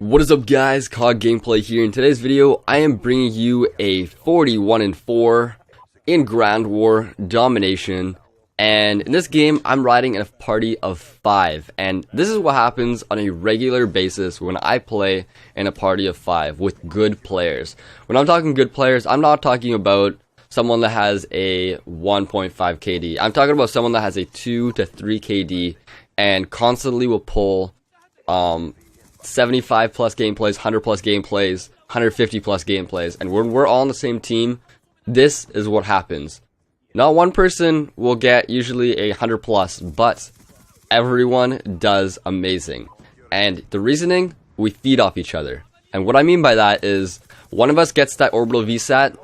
What is up, guys? COD Gameplay here. In today's video, I am bringing you a 41-4 in Ground War Domination. And in this game, I'm riding in a party of 5. And this is what happens on a regular basis when I play in a party of 5 with good players. When I'm talking good players, I'm not talking about someone that has a 1.5 KD. I'm talking about someone that has a 2 to 3 KD and constantly will pull 75 plus gameplays, 100 plus gameplays, 150 plus gameplays, and when we're all on the same team, this is what happens. Not one person will get usually a 100 plus, but everyone does amazing. And the reasoning, we feed off each other. And what I mean by that is, one of us gets that orbital VSAT,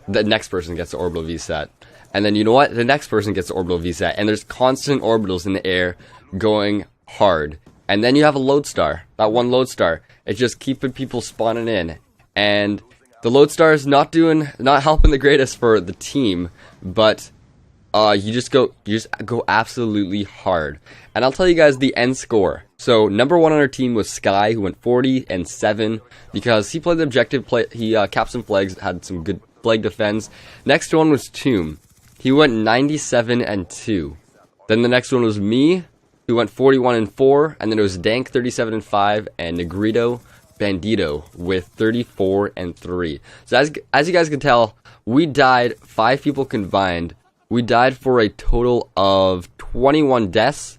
the next person gets the orbital VSAT. And then you know what? The next person gets the orbital VSAT. And there's constant orbitals in the air going hard. And then you have a lodestar, that one lodestar. It's just keeping people spawning in. And the lodestar is not helping the greatest for the team, but you just go absolutely hard. And I'll tell you guys the end score. So number 1 on our team was Sky, who went 40-7 because he played the objective play. He capped some flags, had some good flag defense. Next one was Tomb. He went 97-2. Then the next one was me, who went 41-4, and then it was Dank 37-5, and Negrito Bandito with 34-3. So as you guys can tell, we died 5 people combined. We died for a total of 21 deaths,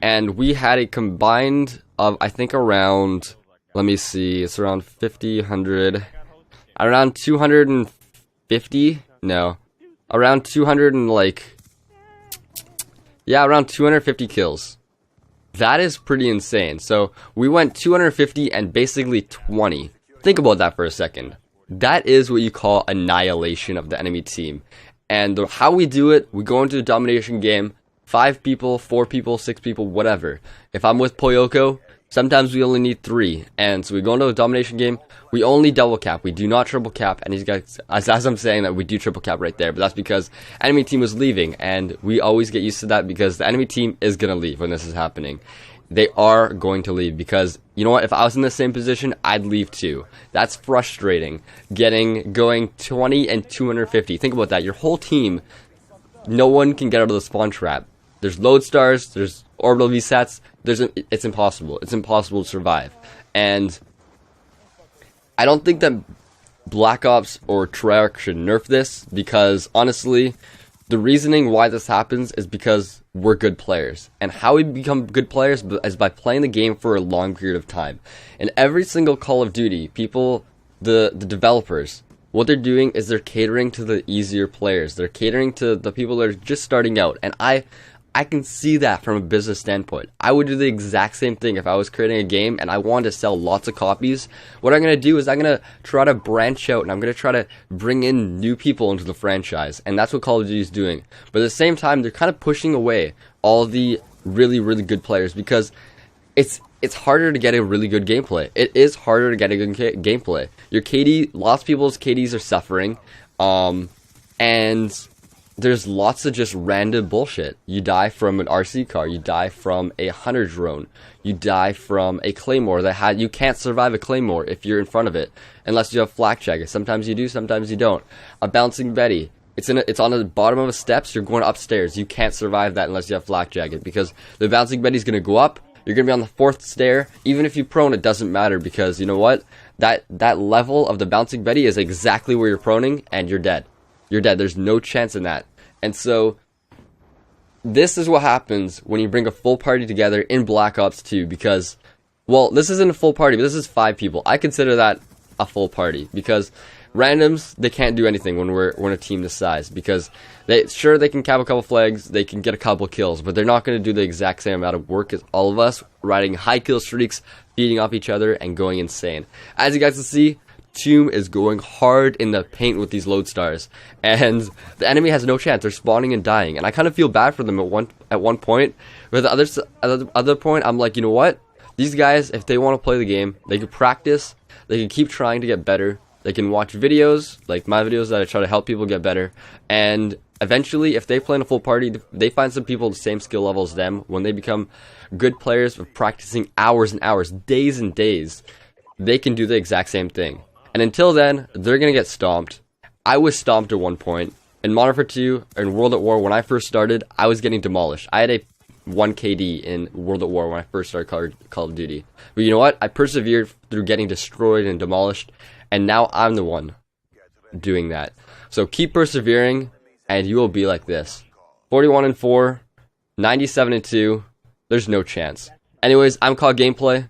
and we had a combined of, I think, around, let me see, it's around 50, 100, around 250, no, around 200 and like, yeah, around 250 kills. That is pretty insane. So we went 250 and basically 20. Think about that for a second. That is what you call annihilation of the enemy team. And how we do it, we go into a domination game, 5 people, 4 people, 6 people, whatever. If I'm with Poyoko, sometimes we only need 3. And so we go into a domination game, we only double cap, we do not triple cap. And these guys, as I'm saying that, we do triple cap right there, but that's because enemy team was leaving, and we always get used to that because the enemy team is going to leave when this is happening. They are going to leave because, you know what, if I was in the same position, I'd leave too. That's frustrating, going 20 and 250. Think about that, your whole team, no one can get out of the spawn trap. There's lodestars, there's orbital VSATs, it's impossible. It's impossible to survive. And I don't think that Black Ops or Treyarch should nerf this, because honestly, the reasoning why this happens is because we're good players. And how we become good players is by playing the game for a long period of time. In every single Call of Duty, people, the developers, what they're doing is they're catering to the easier players. They're catering to the people that are just starting out. And I can see that from a business standpoint. I would do the exact same thing if I was creating a game and I wanted to sell lots of copies. What I'm going to do is I'm going to try to branch out and I'm going to try to bring in new people into the franchise. And that's what Call of Duty is doing. But at the same time, they're kind of pushing away all the really, really good players because it's harder to get a really good gameplay. It is harder to get a good gameplay. Your KD, lots of people's KDs are suffering. And there's lots of just random bullshit. You die from an RC car, you die from a hunter drone, you die from a claymore you can't survive a claymore if you're in front of it, unless you have flak jacket. Sometimes you do, sometimes you don't. A bouncing Betty, it's on the bottom of the steps, you're going upstairs. You can't survive that unless you have flak jacket, because the bouncing Betty's gonna go up, you're gonna be on the 4th stair. Even if you prone, it doesn't matter, because you know what? That level of the bouncing Betty is exactly where you're proning, and you're dead. You're dead. There's no chance in that. And so, this is what happens when you bring a full party together in Black Ops 2, because, well, this isn't a full party, but this is 5 people. I consider that a full party, because randoms, they can't do anything when we're a team this size, because they can cap a couple flags, they can get a couple kills, but they're not going to do the exact same amount of work as all of us, riding high kill streaks, feeding off each other, and going insane. As you guys can see, Tomb is going hard in the paint with these lodestars, and the enemy has no chance. They're spawning and dying, and I kind of feel bad for them at one point. But at the other point, I'm like, you know what? These guys, if they want to play the game, they can practice. They can keep trying to get better. They can watch videos like my videos that I try to help people get better, and eventually, if they play in a full party, they find some people the same skill level as them. When they become good players with practicing hours and hours, days and days, they can do the exact same thing. And until then, they're going to get stomped. I was stomped at one point. In Modern Warfare 2 and World at War, when I first started, I was getting demolished. I had a 1 KD in World at War when I first started Call of Duty. But you know what? I persevered through getting destroyed and demolished, and now I'm the one doing that. So keep persevering, and you will be like this. 41-4, 97-2. There's no chance. Anyways, I'm called Gameplay,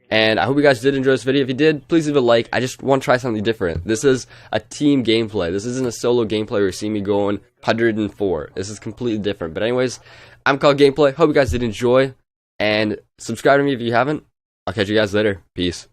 and I hope you guys did enjoy this video. If you did, please leave a like. I just want to try something different. This is a team gameplay. This isn't a solo gameplay where you see me going 104. This is completely different. But anyways, I'm called Gameplay. Hope you guys did enjoy, and subscribe to me if you haven't. I'll catch you guys later. Peace.